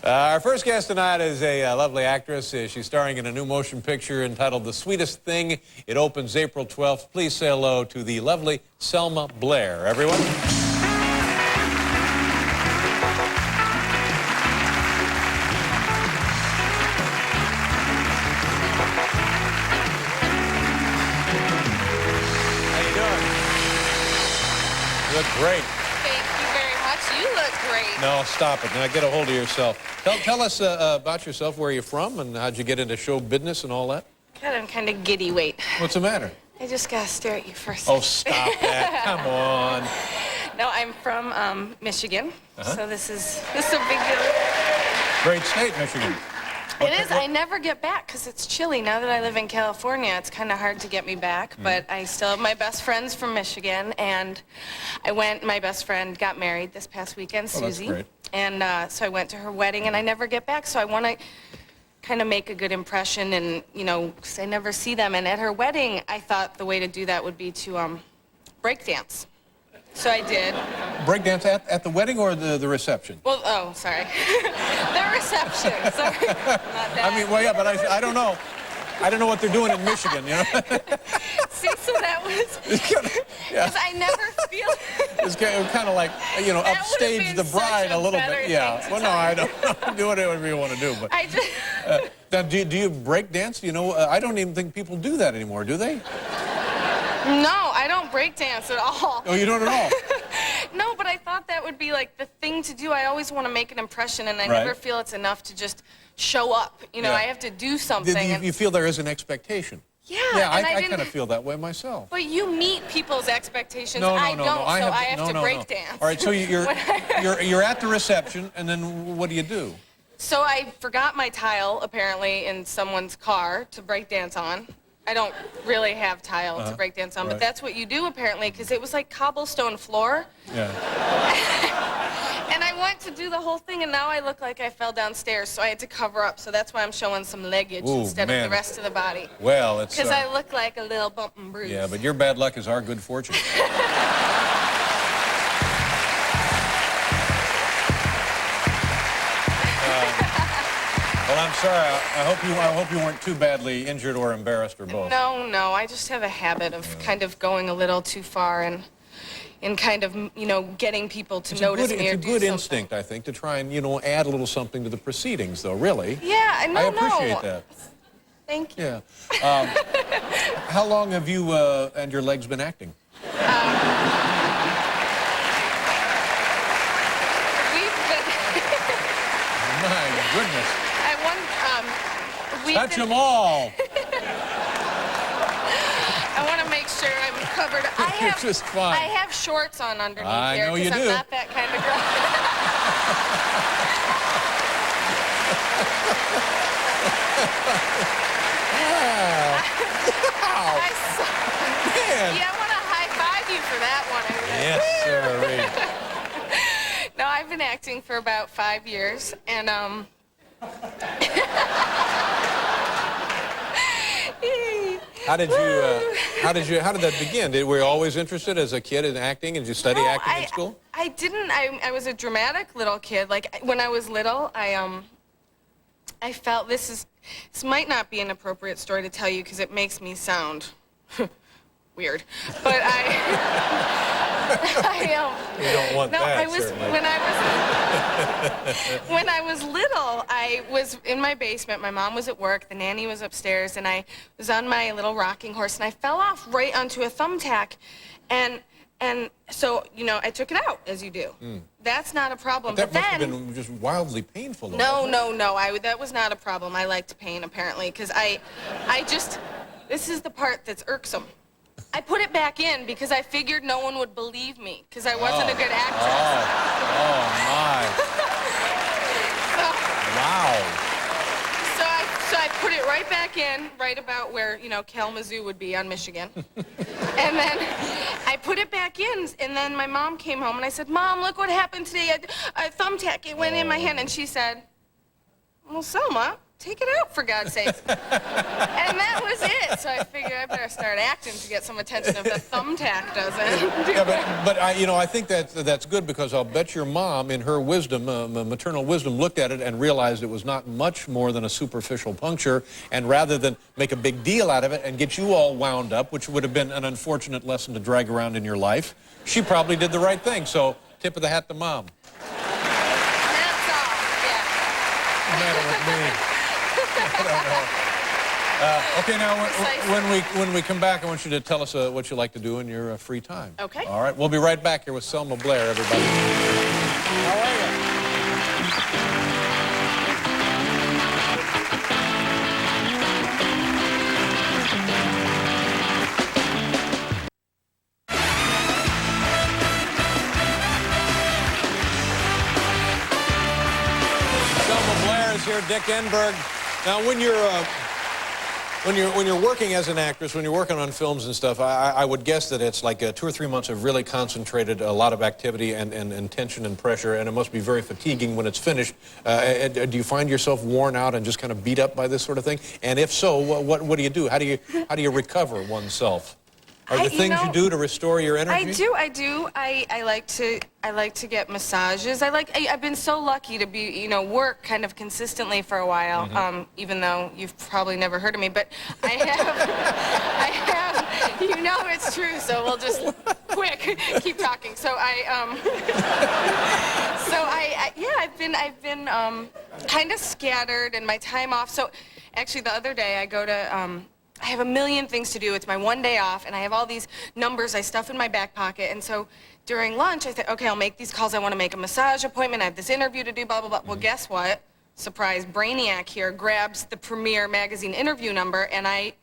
Our first guest tonight is a lovely actress. She's starring in a new motion picture entitled The Sweetest Thing. It opens April 12th. Please say hello to the lovely Selma Blair, everyone. How you doing? You look great. Thank you very much. You look great. No, stop it. Now get a hold of yourself. Tell us about yourself, where you're from, and how'd you get into show business and all that? God, I'm kind of giddy. Wait. What's the matter? I just got to stare at you for a second. Oh, stop that. Come on. No, I'm from Michigan, so this is a big deal. Great state, Michigan. It is. I never get back because it's chilly. Now that I live in California, it's kind of hard to get me back, but I still have my best friends from Michigan, and my best friend got married this past weekend, Susie. Oh, that's great. And so I went to her wedding, and I never get back, so I want to kind of make a good impression, and, you know, because I never see them. And at her wedding, I thought the way to do that would be to break dance. So I did. Breakdance at the wedding or the reception? Well, oh, sorry. The reception, sorry. Not that. I mean, well, yeah, but I don't know. I don't know what they're doing in Michigan, you know? See, so that was... Yeah. Because I never feel... It's kind of like, you know, That upstage would've the been bride such a little better bit. Yeah. thing to Well, no, tell I you. don't do whatever you want to do. But I just... now, do you break dance? You know, I don't even think people do that anymore, do they? No, I don't break dance at all. Oh, you don't at all? No, but I thought that would be like the thing to do. I always want to make an impression, and I Right. never feel it's enough to just show up. You know, Yeah. I have to do something. You feel there is an expectation. Yeah, Yeah, and I didn't... kind of feel that way myself. But you meet people's expectations. No, I don't, so I have to break no. dance. All right, so you're at the reception, and then what do you do? So I forgot my tile, apparently, in someone's car to break dance on. I don't really have tile to break dance on, right. but that's what you do, apparently, because it was like cobblestone floor. Yeah. And I went to do the whole thing, and now I look like I fell downstairs, so I had to cover up. So that's why I'm showing some leggage Ooh, instead man. of the rest of the body. Well, it's... Because I look like a little bump and bruise. Yeah, but your bad luck is our good fortune. Well, I'm sorry. I hope you weren't too badly injured or embarrassed or both. No, I just have a habit of kind of going a little too far and kind of, you know, getting people to notice me or do It's a good something. instinct, I think, to try and, you know, add a little something to the proceedings, though, really. Yeah, I appreciate that. Thank you. Yeah. How long have you and your legs been acting? We've been... My goodness. Touch them all. I want to make sure I'm covered. You're just fine. I have shorts on underneath I here know you because I'm do. not that kind of girl. Wow. Man. Yeah, I want to high-five you for that one. Yes, sir. No, I've been acting for about 5 years, and How did that begin? Were you always interested as a kid in acting? Did you study acting in school? I didn't. I was a dramatic little kid. Like, when I was little, I felt this might not be an appropriate story to tell you because it makes me sound weird. But You don't want that, certainly. When I was little, I was in my basement. My mom was at work. The nanny was upstairs, and I was on my little rocking horse, and I fell off right onto a thumbtack, and so, you know, I took it out, as you do. That's not a problem. But that must then, have been just wildly painful. Though, no. That was not a problem. I liked pain, apparently, because this is the part that's irksome. I put it back in because I figured no one would believe me because I wasn't a good actress. Oh my. Wow. So I put it right back in, right about where, you know, Kalamazoo would be on Michigan. And then I put it back in, and then my mom came home, and I said, "Mom, look what happened today. A thumbtack, it went in my hand." And she said, "Well, Selma, take it out, for God's sake. And that was it. So I figured I better start acting to get some attention if the thumbtack doesn't. Yeah, but I think that's good, because I'll bet your mom, in her wisdom, maternal wisdom, looked at it and realized it was not much more than a superficial puncture, and rather than make a big deal out of it and get you all wound up, which would have been an unfortunate lesson to drag around in your life, she probably did the right thing. So, tip of the hat to Mom. That's all, yeah. What's the matter with me? I don't know. Okay, now, when we come back, I want you to tell us what you like to do in your free time. Okay. All right, we'll be right back here with Selma Blair, everybody. How are you? Here, Dick Enberg. Now, when you're working as an actress, when you're working on films and stuff, I would guess that it's like 2 or 3 months of really concentrated, a lot of activity and tension and pressure, and it must be very fatiguing when it's finished. Do you find yourself worn out and just kind of beat up by this sort of thing? And if so, what do you do? How do you recover oneself? Are there things you do to restore your energy? I do. I like to get massages. I've been so lucky to be, work kind of consistently for a while, even though you've probably never heard of me, but I have, it's true, so we'll just, quick, keep talking. So I've been kind of scattered in my time off. So actually the other day I go to, I have a million things to do. It's my one day off, and I have all these numbers I stuff in my back pocket. And so during lunch, I said, okay, I'll make these calls. I want to make a massage appointment. I have this interview to do, blah, blah, blah. Well, guess what? Surprise, Brainiac here grabs the Premiere magazine interview number, and I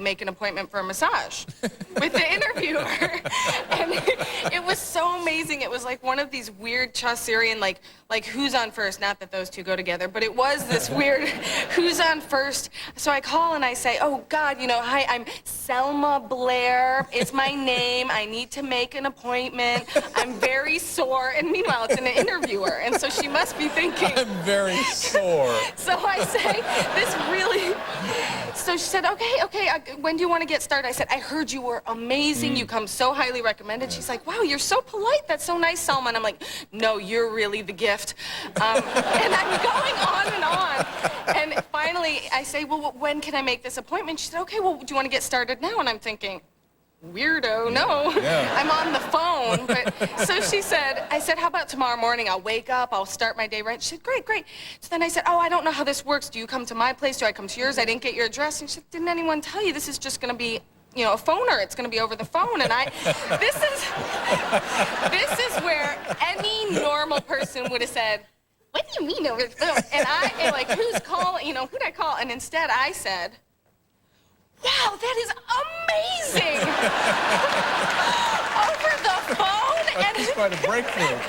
make an appointment for a massage with the interviewer. And it was so amazing. It was like one of these weird Chaucerian, like who's on first? Not that those two go together, but it was this weird who's on first. So I call and I say, oh God, hi, I'm Selma Blair. It's my name. I need to make an appointment. I'm very sore. And meanwhile, it's an interviewer. And so she must be thinking, I'm very sore. So I say, this really, so she said, okay, when do you want to get started? I said, I heard you were amazing. You come so highly recommended. She's like, wow, you're so polite. That's so nice, Selma. And I'm like, no, you're really the gift. And I'm going on and on. And finally, I say, well, when can I make this appointment? She said, okay, well, do you want to get started now? And I'm thinking, weirdo, no. Yeah. I'm on the phone. But so she said, I said, how about tomorrow morning? I'll wake up, I'll start my day right. She said, great, great. So then I said, oh, I don't know how this works. Do you come to my place? Do I come to yours? I didn't get your address. And she said, didn't anyone tell you? This is just going to be, a phoner. It's going to be over the phone. And this is where any normal person would have said, what do you mean over the phone? And like, who's calling? Who'd I call? And instead I said, wow, that is amazing! Over the phone? And it's quite a breakthrough.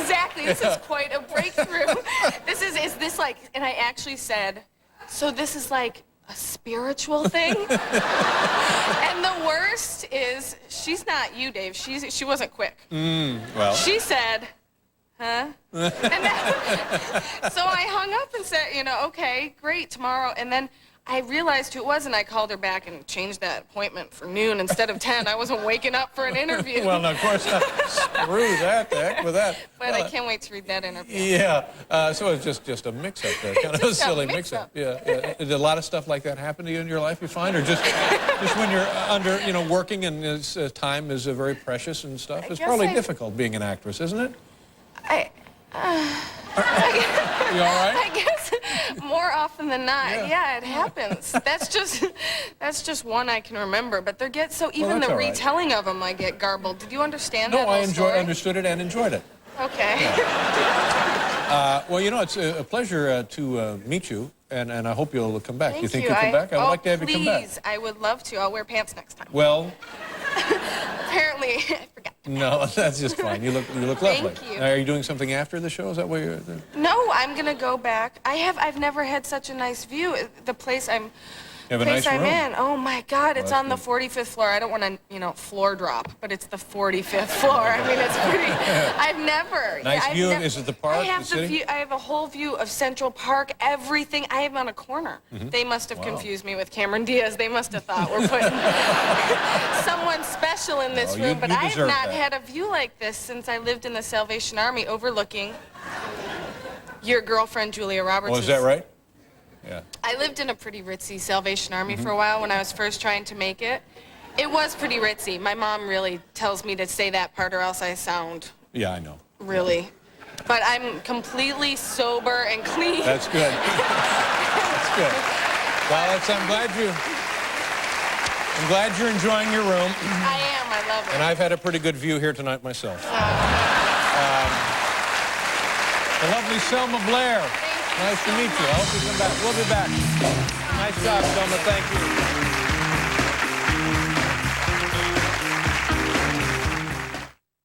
Exactly, this is quite a breakthrough. Is this like, and I actually said, so this is like a spiritual thing? And the worst is, she's not you, Dave. She wasn't quick. Well. She said, huh? And then, so I hung up and said, okay, great, tomorrow. And then I realized who it was, and I called her back and changed that appointment for noon instead of 10. I wasn't waking up for an interview. Well, no, of course not. Screw that, the heck with that. But I can't wait to read that interview. Yeah, so it's just a mix-up there, kind of a silly mix-up. Yeah. Did a lot of stuff like that happen to you in your life, you find? Or just when you're under, working and time is very precious and stuff? It's probably difficult being an actress, isn't it? You all right? I guess more often than not, yeah, it happens. That's just one I can remember. But even the retelling of them, I get garbled. Did you understand that? No, I understood it and enjoyed it. Okay. Yeah. Well, it's a pleasure to meet you, and I hope you'll come back. You think you'll come back? I'd like to have you come back. Please, I would love to. I'll wear pants next time. Well. Apparently, I forgot. No, that's just fine. You look lovely. Thank you. Are you doing something after the show? Is that what you're doing? No, I'm gonna go back. I've never had such a nice view. The place I'm You have a place nice I'm room. in. Oh my God, it's that's on the 45th floor. I don't want to, floor drop, but it's the 45th floor. I mean, it's pretty. I've never. Nice view. Is it the park? I have the city? view. I have a whole view of Central Park. Everything. I am on a corner. They must have confused me with Cameron Diaz. They must have thought we're putting someone special in this room. But I have deserve not that. had a view like this since I lived in the Salvation Army, overlooking your girlfriend Julia Roberts. Oh, is that right? Yeah. I lived in a pretty ritzy Salvation Army for a while when I was first trying to make it. It was pretty ritzy. My mom really tells me to say that part or else I sound Yeah, I know. really. But I'm completely sober and clean. That's good. That's good. Well, I'm glad you're enjoying your room. I am. I love it. And I've had a pretty good view here tonight myself. The lovely Selma Blair. Nice to meet you. I hope you come back. We'll be back. Nice job, Selma. Thank you.